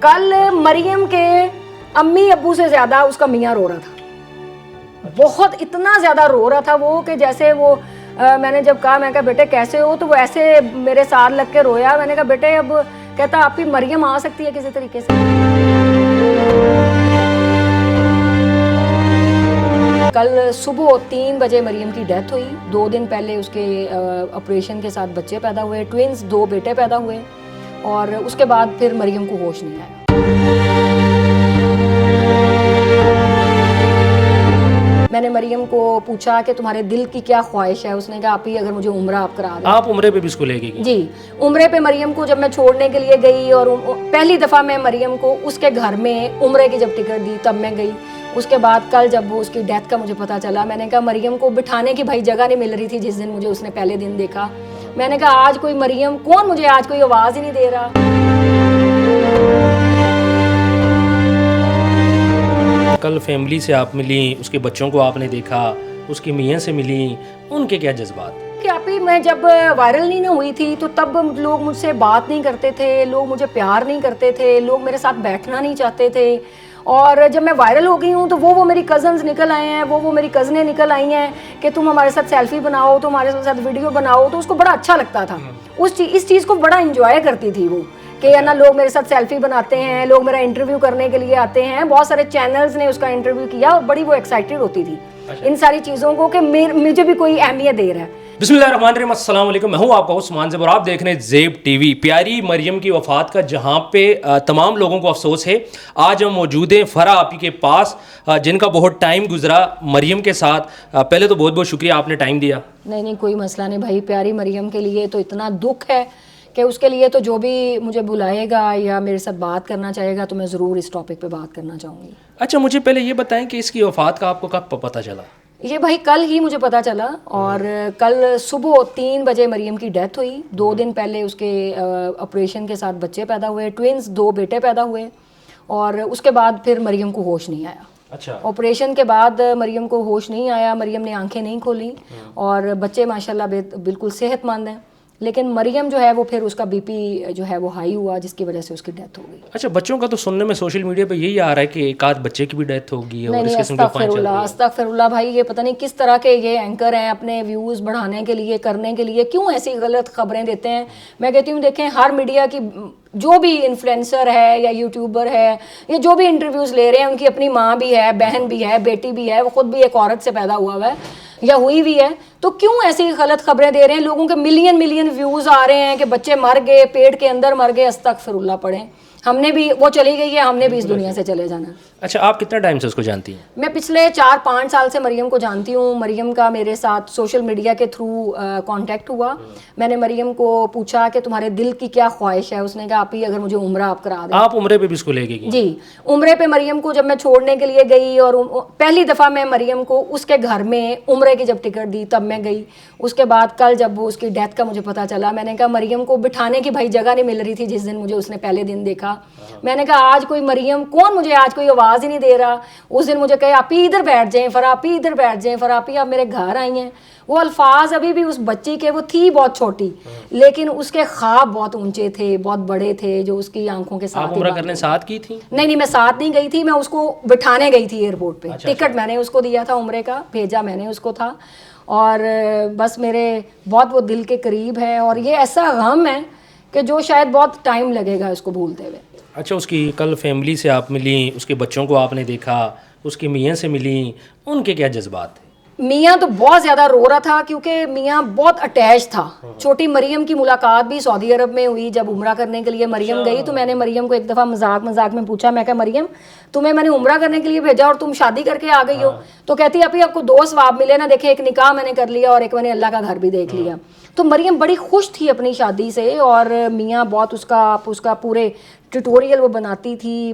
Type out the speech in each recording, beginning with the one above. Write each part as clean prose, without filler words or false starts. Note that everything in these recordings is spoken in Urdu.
کل مریم کے امی ابو سے زیادہ اس کا میاں رو رہا تھا، بہت اتنا زیادہ رو رہا تھا وہ کہ جیسے وہ میں نے جب کہا، میں کہا بیٹے کیسے ہو، تو وہ ایسے میرے ساتھ لگ کے رویا. میں نے کہا بیٹے اب، کہتا آپ کی مریم آ سکتی ہے کسی طریقے سے. کل صبح 3 بجے مریم کی ڈیتھ ہوئی. 2 دن پہلے اس کے آپریشن کے ساتھ بچے پیدا ہوئے، ٹوینز 2 بیٹے پیدا ہوئے، اور اس کے بعد پھر مریم کو ہوش نہیں آیا. میں نے مریم کو پوچھا کہ تمہارے دل کی کیا خواہش ہے. اس نے کہا آپی اگر مجھے عمرہ آپ کرا دیں. آپ عمرے پہ بھی اس کو لے گئی؟ جی، عمرے پہ مریم کو جب میں چھوڑنے کے لیے گئی، اور پہلی دفعہ میں مریم کو اس کے گھر میں عمرے کی جب ٹکٹ دی تب میں گئی. اس کے بعد کل جب اس کی ڈیتھ کا مجھے پتا چلا، میں نے کہا مریم کو بٹھانے کی بھائی جگہ نہیں مل رہی تھی. جس دن مجھے اس نے پہلے دن دیکھا، میں نے کہا آج کوئی مریم کون، مجھے آج کوئی آواز ہی نہیں دے رہا. کل فیملی سے آپ ملی، اس کے بچوں کو آپ نے دیکھا، اس کی میاں سے ملی، ان کے کیا جذبات؟ کہ آپی میں جب وائرل نہیں نہ ہوئی تھی تو تب لوگ مجھ سے بات نہیں کرتے تھے، لوگ مجھے پیار نہیں کرتے تھے، لوگ میرے ساتھ بیٹھنا نہیں چاہتے تھے. اور جب میں وائرل ہو گئی ہوں تو وہ میری کزنز نکل آئے ہیں، وہ میری کزنیں نکل آئی ہیں کہ تم ہمارے ساتھ سیلفی بناؤ، تم ہمارے ساتھ ویڈیو بناؤ. تو اس کو بڑا اچھا لگتا تھا، اس چیز کو بڑا انجوائے کرتی تھی وہ، کہ نا لوگ میرے ساتھ سیلفی بناتے ہیں، لوگ میرا انٹرویو کرنے کے لیے آتے ہیں. بہت سارے چینلز نے اس کا انٹرویو کیا اور بڑی وہ ایکسائٹیڈ ہوتی تھی ان ساری چیزوں کو کہ مجھے بھی کوئی اہمیت دے رہا ہے. بسم اللہ الرحمن الرحیم. السلام علیکم، میں ہوں آپ کا عثمان زیب اور آپ دیکھ رہے ہیں زیب ٹی وی. پیاری مریم کی وفات کا جہاں پہ تمام لوگوں کو افسوس ہے، آج ہم موجود ہیں فرح آپی کے پاس، جن کا بہت ٹائم گزرا مریم کے ساتھ. پہلے تو بہت بہت شکریہ، آپ نے ٹائم دیا. نہیں کوئی مسئلہ نہیں بھائی. پیاری مریم کے لیے تو اتنا دکھ ہے کہ اس کے لیے تو جو بھی مجھے بلائے گا یا میرے ساتھ بات کرنا چاہے گا تو میں ضرور اس ٹاپک پہ بات کرنا چاہوں گی. اچھا، مجھے پہلے یہ بتائیں کہ اس کی وفات کا آپ کو کب پتہ چلا؟ یہ بھائی کل ہی مجھے پتا چلا، اور کل صبح 3 بجے مریم کی ڈیتھ ہوئی. 2 دن پہلے اس کے آپریشن کے ساتھ بچے پیدا ہوئے، ٹوینز 2 بیٹے پیدا ہوئے، اور اس کے بعد پھر مریم کو ہوش نہیں آیا. اچھا، آپریشن کے بعد مریم کو ہوش نہیں آیا، مریم نے آنکھیں نہیں کھولیں، اور بچے ماشاءاللہ بالکل صحت مند ہیں. لیکن مریم جو ہے وہ پھر اس کا بی پی جو ہے وہ ہائی ہوا، جس کی وجہ سے اس کی ڈیتھ ہو گئی. اچھا، بچوں کا تو سننے میں سوشل میڈیا پہ یہی آ رہا ہے کہ ایک آدھ بچے کی بھی ڈیتھ ہوگی اور اس قسم کی افواہیں چل رہی ہیں. استغفر اللہ بھائی، یہ پتہ نہیں کس طرح کے یہ اینکر ہیں، اپنے ویوز بڑھانے کے لیے کرنے کے لیے کیوں ایسی غلط خبریں دیتے ہیں. میں کہتی ہوں دیکھیں، ہر میڈیا کی جو بھی انفلوئنسر ہے یا یوٹیوبر ہے یا جو بھی انٹرویوز لے رہے ہیں، ان کی اپنی ماں بھی ہے، بہن بھی ہے، بیٹی بھی ہے، وہ خود بھی ایک عورت سے پیدا ہوا ہے یا ہوئی بھی ہے. تو کیوں ایسی غلط خبریں دے رہے ہیں؟ لوگوں کے ملین ویوز آ رہے ہیں کہ بچے مر گئے، پیٹ کے اندر مر گئے. استغفر اللہ پڑھیں. ہم نے بھی، وہ چلی گئی ہے، ہم نے بھی اس دنیا سے چلے جانا. اچھا، آپ کتنا ٹائم سے اس کو جانتی ہیں؟ میں پچھلے 4-5 سال سے مریم کو جانتی ہوں. مریم کا میرے ساتھ سوشل میڈیا کے تھرو کانٹیکٹ ہوا. میں نے مریم کو پوچھا کہ تمہارے دل کی کیا خواہش ہے. اس نے کہا آپی اگر مجھے عمرہ آپ کرا دیں. آپ عمرے پہ بھی اس کو لے گئی؟ جی، عمرے پہ مریم کو جب میں چھوڑنے کے لیے گئی، اور پہلی دفعہ میں مریم کو اس کے گھر میں عمرے کی جب ٹکٹ دی تب میں گئی. اس کے بعد کل جب اس کی ڈیتھ کا مجھے پتا چلا، میں نے کہا مریم کو بٹھانے کی بھائی جگہ نہیں مل رہی تھی. جس دن مجھے اس نے پہلے دن دیکھا، میں نے کہا آج کوئی مریم کون، مجھے آج کوئی آواز ہی نہیں دے رہا. اس دن مجھے کہے آپی ادھر بیٹھ جائیں، فراپی ادھر بیٹھ جائیں، فراپی آپ میرے گھر آئی ہیں. وہ الفاظ ابھی بھی اس بچی کے، وہ تھی بہت چھوٹی لیکن اس کے خواب بہت اونچے تھے، بہت بڑے تھے، جو اس کی آنکھوں کے ساتھ. آپ عمرہ کرنے ساتھ کی تھی؟ نہیں میں ساتھ نہیں گئی تھی، میں اس کو بٹھانے گئی تھی ایئرپورٹ پہ. ٹکٹ میں نے اس کو دیا تھا عمرے کا، بھیجا میں نے اس کو تھا. اور بس میرے بہت وہ دل کے قریب ہے، اور یہ ایسا غم ہے کہ جو شاید بہت ٹائم لگے گا اس کو بھولتے ہوئے. اچھا، اس کی کل فیملی سے آپ ملی، اس کے بچوں کو آپ نے دیکھا، اس کی میاں سے ملی، ان کے کیا جذبات تھے؟ میاں تو بہت زیادہ رو رہا تھا کیونکہ میاں بہت اٹیچ تھا. چھوٹی مریم کی ملاقات بھی سعودی عرب میں ہوئی. جب عمرہ کرنے کے لیے مریم گئی تو میں نے مریم کو ایک دفعہ مذاق میں پوچھا، میں کہا مریم تمہیں میں نے عمرہ کرنے کے لیے بھیجا اور تم شادی کر کے آ گئی ہو. تو کہتی ابھی آپ کو 2 ثواب ملے نا، دیکھیں ایک نکاح میں نے کر لیا اور ایک میں نے اللہ کا گھر بھی دیکھ لیا. تو مریم بڑی خوش تھی اپنی شادی سے، اور میاں بہت اس کا پورے ٹیوٹوریل وہ بناتی تھی.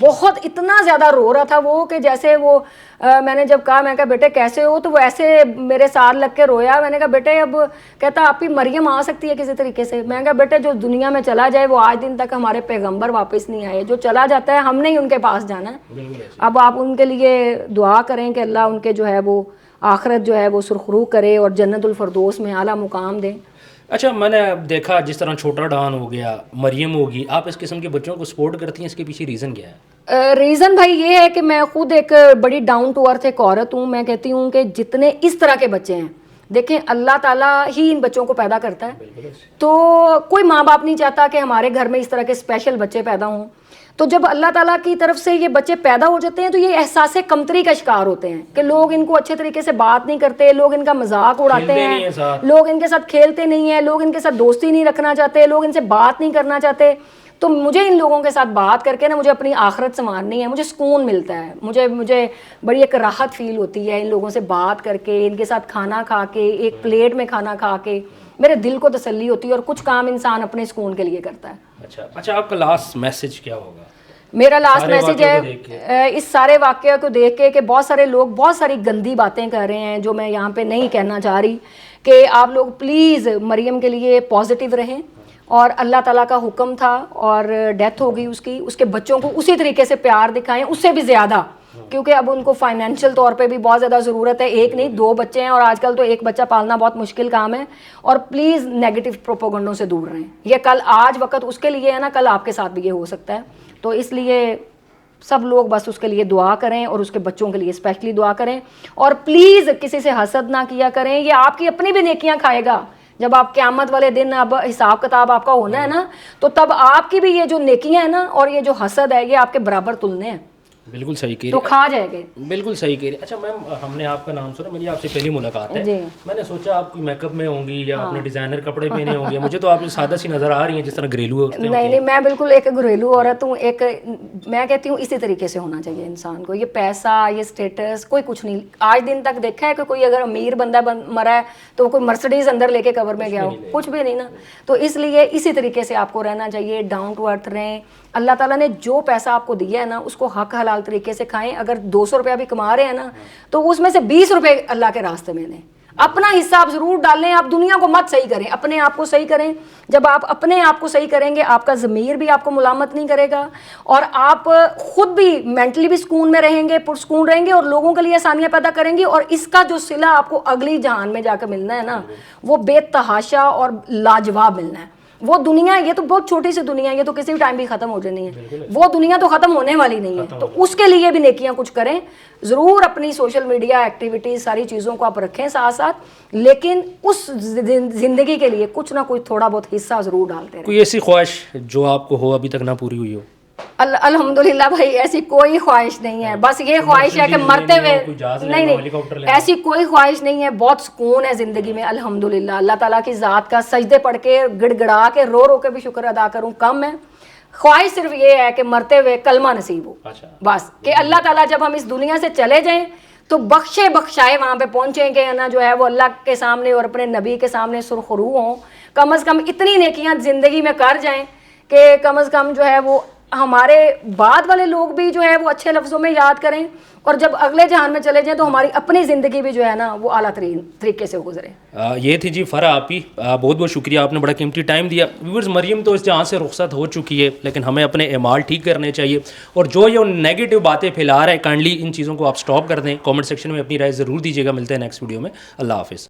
بہت اتنا زیادہ رو رہا تھا وہ کہ جیسے وہ میں نے جب کہا، میں کہا بیٹے کیسے ہو، تو وہ ایسے میرے ساتھ لگ کے رویا. میں نے کہا بیٹے اب، کہتا آپ ہی مریم آ سکتی ہے کسی طریقے سے. میں نے کہا بیٹے جو دنیا میں چلا جائے وہ آج دن تک ہمارے پیغمبر واپس نہیں آئے، جو چلا جاتا ہے ہم نے ہی ان کے پاس جانا ہے. اب آپ ان کے لیے دعا کریں کہ اللہ ان کے جو ہے وہ آخرت جو ہے وہ سرخرو کرے اور جنت الفردوس میں اعلیٰ مقام دیں. اچھا، میں نے دیکھا جس طرح چھوٹا ڈان ہو گیا، مریم ہوگی، آپ اس قسم کے بچوں کو سپورٹ کرتی ہیں، اس کے پیچھے ریزن کیا ہے؟ ریزن بھائی یہ ہے کہ میں خود ایک بڑی ڈاؤن ٹو ارتھ ایک عورت ہوں. میں کہتی ہوں کہ جتنے اس طرح کے بچے ہیں، دیکھیں اللہ تعالیٰ ہی ان بچوں کو پیدا کرتا ہے، تو کوئی ماں باپ نہیں چاہتا کہ ہمارے گھر میں اس طرح کے اسپیشل بچے پیدا ہوں. تو جب اللہ تعالیٰ کی طرف سے یہ بچے پیدا ہو جاتے ہیں تو یہ احساس کمتری کا شکار ہوتے ہیں کہ لوگ ان کو اچھے طریقے سے بات نہیں کرتے، لوگ ان کا مذاق اڑاتے ہیں، لوگ ان کے ساتھ کھیلتے نہیں ہیں، لوگ ان کے ساتھ دوستی نہیں رکھنا چاہتے، لوگ ان سے بات نہیں کرنا چاہتے. تو مجھے ان لوگوں کے ساتھ بات کر کے نا مجھے اپنی آخرت سنوارنی ہے، مجھے سکون ملتا ہے، مجھے بڑی ایک راحت فیل ہوتی ہے ان لوگوں سے بات کر کے، ان کے ساتھ کھانا کھا کے، ایک پلیٹ میں کھانا کھا کے میرے دل کو تسلی ہوتی ہے. اور کچھ کام انسان اپنے سکون کے لیے کرتا ہے. اچھا، آپ کا لاسٹ میسج کیا ہوگا؟ میرا لاسٹ میسج ہے اس سارے واقعہ کو دیکھ کے کہ بہت سارے لوگ بہت ساری گندی باتیں کر رہے ہیں جو میں یہاں پہ نہیں کہنا چاہ رہی، کہ آپ لوگ پلیز مریم کے لیے پازیٹیو رہیں. اور اللہ تعالیٰ کا حکم تھا اور ڈیتھ ہو گئی اس کے بچوں کو اسی طریقے سے پیار دکھائیں، اس سے بھی زیادہ، کیونکہ اب ان کو فائنینشیل طور پہ بھی بہت زیادہ ضرورت ہے. ایک نہیں 2 بچے ہیں اور آج کل تو ایک بچہ پالنا بہت مشکل کام ہے. اور پلیز نیگیٹو پروپیگنڈوں سے دور رہیں. یہ آج وقت اس کے لیے ہے نا، کل آپ کے ساتھ بھی یہ ہو سکتا ہے. تو اس لیے سب لوگ بس اس کے لیے دعا کریں اور اس کے بچوں کے لیے اسپیشلی دعا کریں. اور پلیز کسی سے حسد نہ کیا کریں، یہ آپ کی اپنی بھی نیکیاں کھائے گا. جب آپ قیامت والے دن اب حساب کتاب آپ کا ہونا ہے نا، تو تب آپ کی بھی یہ جو نیکیاں ہیں نا اور یہ جو حسد ہے یہ آپ کے برابر تلنے ہیں. بالکل صحیح کہہ رہی، تو کھا جائے گے. بالکل صحیح کہہ رہی. اچھا میم، ہم نے آپ کا نام سنا، میری آپ سے پہلی ملاقات ہے. میں نے سوچا آپ کوئی میک اپ میں ہوں گی یا اپنے ڈیزائنر کپڑے پہنے ہوں گے. مجھے تو آپ سادہ سی نظر آ رہی ہیں جس طرح گھریلو. نہیں، میں بالکل ایک گھریلو عورت ہوں. ایک میں کہتی ہوں اسی طریقے سے ہونا چاہیے انسان کو. یہ پیسہ، یہ اسٹیٹس کوئی کچھ نہیں. آج دن تک دیکھا ہے کہ کوئی اگر امیر بندہ مرا ہے تو وہ کوئی مرسڈیز اندر لے کے قبر میں گیا ہو؟ کچھ بھی نہیں نا. تو اس لیے اسی طریقے سے آپ کو رہنا چاہیے، ڈاؤن ٹو ارتھ رہیں. اللہ تعالیٰ نے جو پیسہ آپ کو دیا ہے نا اس کو حق حلال طریقے سے کھائیں. اگر 200 روپیہ بھی کما رہے ہیں نا تو اس میں سے 20 روپے اللہ کے راستے میں دیں. اپنا حصہ آپ ضرور ڈالیں. آپ دنیا کو مت صحیح کریں، اپنے آپ کو صحیح کریں. جب آپ اپنے آپ کو صحیح کریں گے آپ کا ضمیر بھی آپ کو ملامت نہیں کرے گا اور آپ خود بھی مینٹلی بھی سکون میں رہیں گے، پرسکون رہیں گے اور لوگوں کے لیے آسانیاں پیدا کریں گے. اور اس کا جو صلہ آپ کو اگلی جہان میں جا کے ملنا ہے نا وہ بے تحاشا اور لاجواب ملنا ہے. وہ دنیا، یہ تو بہت چھوٹی سی دنیا ہے، یہ تو کسی بھی ٹائم بھی ختم ہو جانی ہے. وہ دنیا تو ختم ہونے والی نہیں ہے. تو اس کے لیے بھی نیکیاں کچھ کریں ضرور. اپنی سوشل میڈیا ایکٹیویٹیز ساری چیزوں کو آپ رکھیں ساتھ ساتھ، لیکن اس زندگی کے لیے کچھ نہ کچھ تھوڑا بہت حصہ ضرور ڈالتے رہیں. کوئی ایسی خواہش جو آپ کو ہو ابھی تک نہ پوری ہوئی ہو؟ الحمدللہ بھائی ایسی کوئی خواہش نہیں ہے. بس یہ خواہش ہے کہ مرتے ہوئے، نہیں ایسی کوئی خواہش نہیں ہے. بہت سکون ہے زندگی میں الحمدللہ. اللہ تعالیٰ کی ذات کا سجدے پڑھ کے گڑ گڑا کے رو رو کے بھی شکر ادا کروں کم ہے. خواہش صرف یہ ہے کہ مرتے ہوئے کلمہ نصیب ہو بس. کہ اللہ تعالیٰ جب ہم اس دنیا سے چلے جائیں تو بخشے بخشائے وہاں پہ پہنچیں کہ نا جو ہے وہ اللہ کے سامنے اور اپنے نبی کے سامنے سرخرو ہوں. کم از کم اتنی نیکیاں زندگی میں کر جائیں کہ کم از کم جو ہے وہ ہمارے بعد والے لوگ بھی جو ہے وہ اچھے لفظوں میں یاد کریں. اور جب اگلے جہان میں چلے جائیں تو ہماری اپنی زندگی بھی جو ہے نا وہ اعلیٰ ترین طریقے سے گزرے. یہ تھی جی فرح آپی. بہت بہت شکریہ، آپ نے بڑا قیمتی ٹائم دیا. ویورز، مریم تو اس جہاں سے رخصت ہو چکی ہے لیکن ہمیں اپنے اعمال ٹھیک کرنے چاہیے. اور جو یہ نیگیٹو باتیں پھیلا رہے ہیں کائنڈلی ان چیزوں کو آپ سٹاپ کر دیں. کامنٹ سیکشن میں اپنی رائے ضرور دیجیے گا. ملتے ہیں نیکسٹ ویڈیو میں. اللہ حافظ.